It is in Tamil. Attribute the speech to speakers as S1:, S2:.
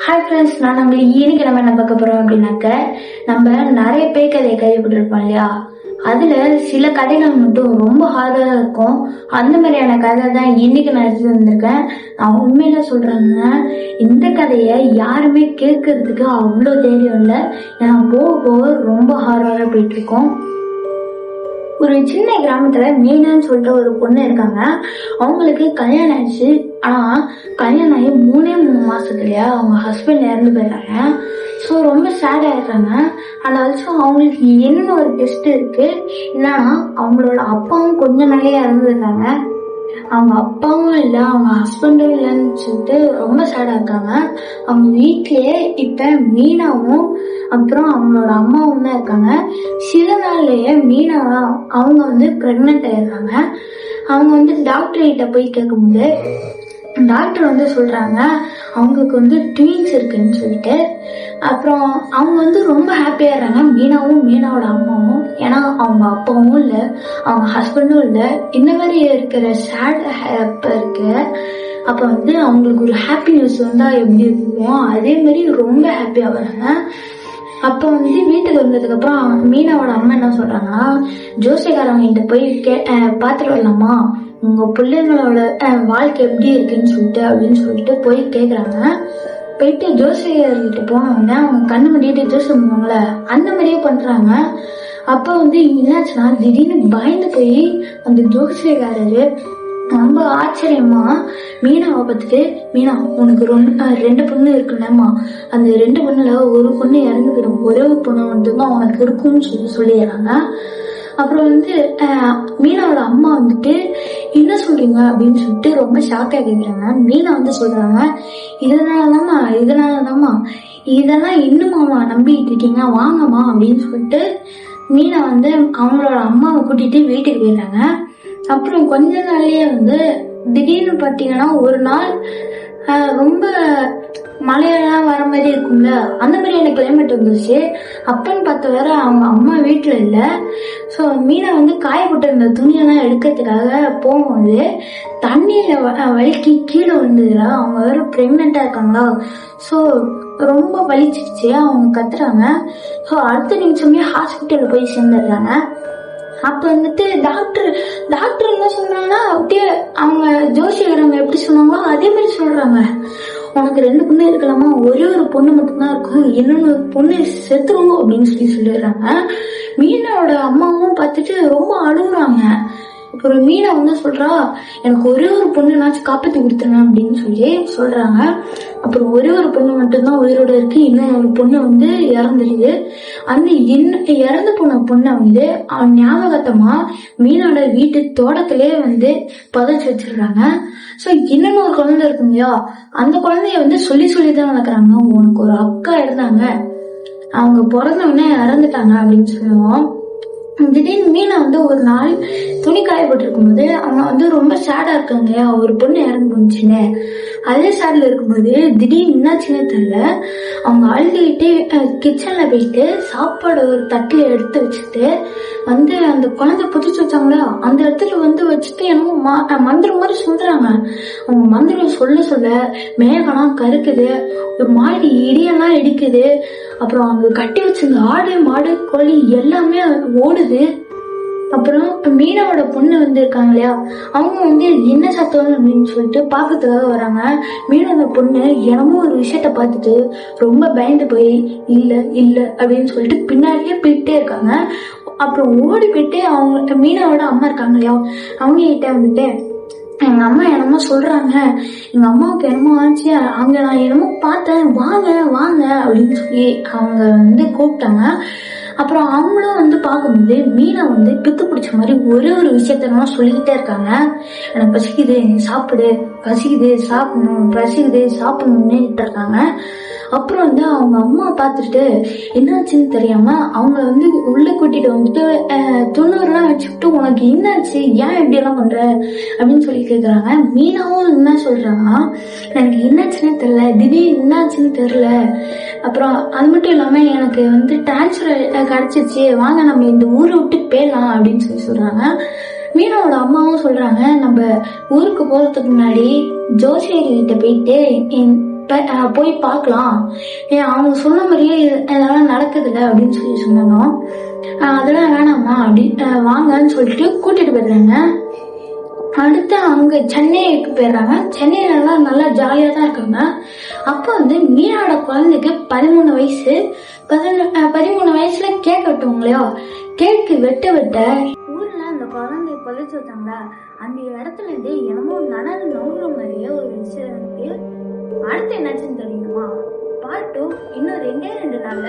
S1: ஹாய் ஃப்ரெண்ட்ஸ், நான் நம்மளுக்கு இன்னைக்கு நம்ம என்ன பார்க்க போறோம் அப்படின்னாக்க, நம்ம நிறைய பேய் கதையை கேள்விப்பட்டிருப்போம் இல்லையா? அதுல சில கதைகள் மட்டும் ரொம்ப ஹார்டா இருக்கும். அந்த மாதிரியான கதை தான் இன்னைக்கு நான் எடுத்து வந்திருக்கேன். நான் உண்மையில சொல்றேங்க, இந்த கதையை யாருமே கேட்கறதுக்கு அவ்வளோ தைரியம் இல்லை. ஏன்னா போக போக ரொம்ப ஹார்டரா போயிட்டு இருக்கோம். ஒரு சின்ன கிராமத்துல மீனான்னு சொல்லிட்டு ஒரு பொண்ணு இருக்காங்க. அவங்களுக்கு கல்யாணம் ஆயிடுச்சு. ஆனா கல்யாணம் ஆகி 3 மாசத்துலயே அவங்க ஹஸ்பண்ட் இறந்து போயிடுறாங்க. ஸோ ரொம்ப சேட் ஆயிடுறாங்க. அண்ட் ஆல்சோ அவங்களுக்கு என்ன ஒரு டெஸ்ட் இருக்கு, என்னன்னா அவங்களோட அப்பாவும் கொஞ்ச நாளையே இறந்துருக்காங்க. அவங்க அப்பாவும் இல்லை, அவங்க ஹஸ்பண்டும் இல்லைன்னு சொல்லிட்டு ரொம்ப சேடா இருக்காங்க. அவங்க வீட்லயே இப்ப மீனாவும் அப்புறம் அவங்களோட அம்மாவும் தான் இருக்காங்க. சில நாள்லயே மீனாவா அவங்க பிரெக்னென்ட் ஆயிருக்காங்க. அவங்க டாக்டர் கிட்ட போய் கேட்கும்போது டாக்டர் சொல்றாங்க அவங்களுக்கு ட்வீன்ஸ் இருக்குன்னு சொல்லிட்டு. அப்புறம் அவங்க ரொம்ப ஹாப்பியாடுறாங்க, மீனாவோட அம்மாவும். ஏன்னா அவங்க அப்பாவும் இல்லை, அவங்க ஹஸ்பண்டும் இல்லை. இந்த மாதிரி இருக்கிற சேட் இருக்கு. அப்ப அவங்களுக்கு ஒரு ஹாப்பி நியூஸ் வந்தா எப்படி இருக்குமோ அதே மாதிரி ரொம்ப ஹாப்பியா வராங்க. அப்ப வீட்டுக்கு வந்ததுக்கு அப்புறம் மீனாவோட அம்மா என்ன சொல்றாங்கன்னா, ஜோசியக்காரங்க கிட்ட போய் பாத்துட்டு வரலாமா, உங்க பிள்ளைங்களோட வாழ்க்கை எப்படி இருக்குன்னு சொல்லிட்டு அப்படின்னு சொல்லிட்டு போய் கேக்குறாங்க. போயிட்டு ஜோசியர்கிட்ட போனவங்க அவங்க கண்ணு முடிட்டு ஜோசியம் பண்ணுவாங்களே அந்த மாதிரியே பண்றாங்க. அப்ப என்னாச்சுன்னா திடீர்னு பயந்து போய் அந்த ஜோசியக்காரரு ரொம்ப ஆச்சரியமா மீனாவை பார்த்துட்டு, மீனா உனக்கு 2 பொண்ணு இருக்குல்லம்மா, அந்த 2 பொண்ணுல ஒரு பொண்ணு இறந்துக்கிடும், ஒரே ஒரு பொண்ணு மட்டும்தான் உனக்கு இருக்கும்னு சொல்லிடுறாங்க. அப்புறம் மீனாவோட அம்மா என்ன சொல்றீங்க அப்படின்னு சொல்லிட்டு ரொம்ப ஷாக்கா கேட்குறாங்க. மீனா சொல்றாங்க, இதனாலதாம்மா இதெல்லாம் இன்னுமாமா நம்பிட்டு இருக்கீங்க, வாங்கம்மா அப்படின்னு சொல்லிட்டு மீனா அவங்களோட அம்மாவை கூட்டிட்டு வீட்டுக்கு போயிடுறாங்க. அப்புறம் கொஞ்ச நாள்லயே திடீர்னு பாத்தீங்கன்னா ஒரு நாள் ரொம்ப மழையெல்லாம் வர மாதிரி இருக்கும்ல, அந்த மாதிரியான கிளைமேட் வந்துருச்சு. அப்பன்னு பார்த்த வேற அவங்க அம்மா வீட்டுல இல்ல. ஸோ மீனை காயப்பட்டு இருந்த துணியெல்லாம் எடுக்கிறதுக்காக போகும்போது தண்ணியில வலிக்கு கீழே விழுந்ததுல அவங்க வேற பிரெக்னெண்டா இருக்காங்களா. ஸோ ரொம்ப வலிச்சிருச்சு, அவங்க கத்துறாங்க. ஸோ அடுத்த நிமிஷமே ஹாஸ்பிட்டல்ல போய் சேர்ந்துடுறாங்க. அப்ப டாக்டர் என்ன சொல்றாங்கன்னா, அப்படியே அவங்க ஜோசியக்காரங்க எப்படி சொன்னாங்களோ அதே மாதிரி சொல்றாங்க, உனக்கு 2 பொண்ணு இருக்கலாமா, ஒரே ஒரு பொண்ணு மட்டும்தான் இருக்கும், இன்னொன்னு பொண்ணு செத்துரும் அப்படின்னு சொல்லிடுறாங்க. மீனோட அம்மாவும் பார்த்துட்டு ரொம்ப அழுகுறாங்க. அப்புறம் மீனா சொல்றா, எனக்கு ஒரே ஒரு பொண்ணுனாச்சும் காப்பாத்தி கொடுத்துருங்க அப்படின்னு சொல்றாங்க. அப்புறம் ஒரே ஒரு பொண்ணு மட்டும்தான் உயிரோட இருக்கு, இன்னொரு பொண்ணு இறந்துடுது. அந்த இறந்து போன பொண்ணை அவன் ஞாபகத்தமா மீனோட வீட்டு தோட்டத்திலே புதைச்சு வச்சிருக்காங்க. சோ இன்னொன்னு ஒரு குழந்தை இருக்கும் இல்லையா, அந்த குழந்தைய சொல்லிதான் வளர்க்குறாங்க. உனக்கு ஒரு அக்கா இருந்தாங்க, அவங்க பிறந்தவொடனே இறந்துட்டாங்க அப்படின்னு சொல்லுவோம். திடீர்னு மீனா ஒரு நாள் துணி காயப்பட்டிருக்கும் போது அவங்க ரொம்ப சேடா இருக்காங்க, ஒரு பொண்ணு இறந்து போச்சுன்னு. அதே சேட்ல இருக்கும்போது திடீர்னு என்னாச்சுன்னு தெரியல, அவங்க அழுதுகிட்டே கிச்சன்ல போயிட்டு சாப்பாடு ஒரு தட்டுல எடுத்து வச்சுட்டு அந்த குழந்தை புதிச்சு வச்சாங்களா அந்த இடத்துல வச்சுட்டு என்னமோ மந்திரம் மாதிரி சொல்றாங்க. அவங்க மந்திரம் சொல்ல மேகலாம் கருக்குது, ஒரு மாதிரி இடியெல்லாம் இடிக்குது. அப்புறம் அவங்க கட்டி வச்சிருந்த ஆடு மாடு கோழி எல்லாமே ஓடுது. அப்புறம் மீனாவோட பொண்ணு இருக்காங்க இல்லையா, அவங்க என்ன சத்தம் அப்படின்னு சொல்லிட்டு பாக்கிறதுக்காக வராங்க. மீனோட பொண்ணு என்னமோ ஒரு விஷயத்த பார்த்துட்டு ரொம்ப பயந்து போய் இல்ல இல்ல அப்படின்னு சொல்லிட்டு பின்னாடியே போயிட்டே இருக்காங்க. அப்புறம் ஓடி போயிட்டு அவங்க மீனாவோட அம்மா இருக்காங்க இல்லையா, அவங்க கிட்ட எங்க அம்மா என்னமோ சொல்றாங்க, எங்க அம்மாவுக்கு என்னமோ ஆச்சு, அங்க நான் என்னமோ பார்த்தேன், வாங்க வாங்க அப்படின்னு சொல்லி அவங்க கூப்பிட்டாங்க. அப்புறம் அவங்களும் பார்க்கும்போது மீனா பித்து பிடிச்ச மாதிரி ஒரே ஒரு விஷயத்தான் சொல்லிக்கிட்டே இருக்காங்க. எனக்கு பசிக்குது, சாப்பிடு, பசிக்குது சாப்பிடணும், பசிக்குது சாப்பிடணும்னு இருக்காங்க. அப்புறம் அவங்க அம்மா பார்த்துட்டு என்னாச்சுன்னு தெரியாம அவங்க உள்ள கூட்டிட்டு 90 வச்சுக்கிட்டு, உனக்கு என்னாச்சு, ஏன் இப்படி எல்லாம் பண்ற அப்படின்னு சொல்லி கேக்குறாங்க. மீனாவும் என்ன சொல்றாங்கன்னா, எனக்கு என்னாச்சுன்னு தெரியல, திடீர்னு என்னாச்சுன்னு தெரியல. அப்புறம் அது மட்டும் இல்லாம எனக்கு டிரான்ஸ்ஃபர் கிடைச்சிருச்சு, வாங்க நம்ம இந்த ஊரை விட்டு போயிடலாம் அப்படின்னு சொல்றாங்க. மீனாவோட அம்மாவும் சொல்றாங்க, நம்ம ஊருக்கு போறதுக்கு முன்னாடி ஜோசியர்கிட்ட போயிட்டு போய் பார்க்கலாம், அவங்க சொன்ன மாதிரியே இதெல்லாம் நடக்குதுல்ல அப்படின்னு சொன்னாங்க. அதெல்லாம் வேணாமா வாங்கன்னு சொல்லிட்டு கூட்டிட்டு போயிடுறாங்க. அடுத்து அங்க சென்னைக்கு போயிடுறாங்க. சென்னையில எல்லாம் நல்லா ஜாலியா தான் இருக்காங்க. அப்ப மீனாவோட குழந்தைக்கு 13 வயசு. 13 வயசுல கேக் வெட்டுவாங்களையோ, கேக்கு வெட்ட ஊர்ல அந்த குழந்தைய பொழைச்சு வச்சாங்களா, அந்த இடத்துல இருந்து என்னமோ நனது நவுற மாதிரியே ஒரு விஷயம் இருக்கு. அடுத்து என்னாச்சுன்னு தெரியுமா? பார்ட் 2 இன்னும் 2 நாள்ல